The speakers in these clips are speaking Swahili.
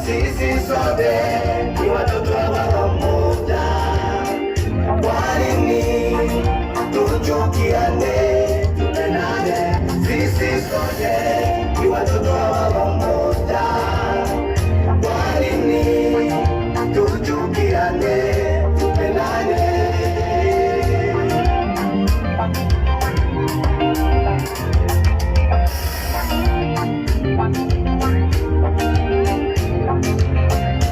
sisi sote ni watoto wa baba mmoja. Kwa nini tuchukiane? Tupendane, sisi sote ni watoto wa baba mmoja. Kwa nini tuchukiane? Tupendane.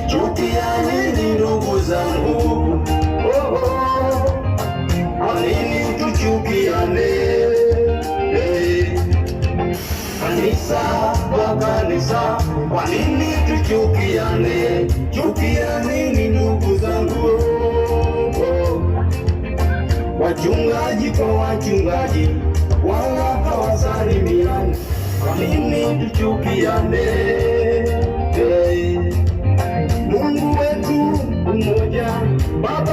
Chukiane ni ndugu zangu, kwa nini tuchukiane? Kanisa kwa kanisa, kwa nini tuchukiane? Chukiane ni ndugu zangu, wachungaji kwa wachungaji wala hawasalimiani. Kwa nini tuchukiane? Mungu wetu mmoja, Baba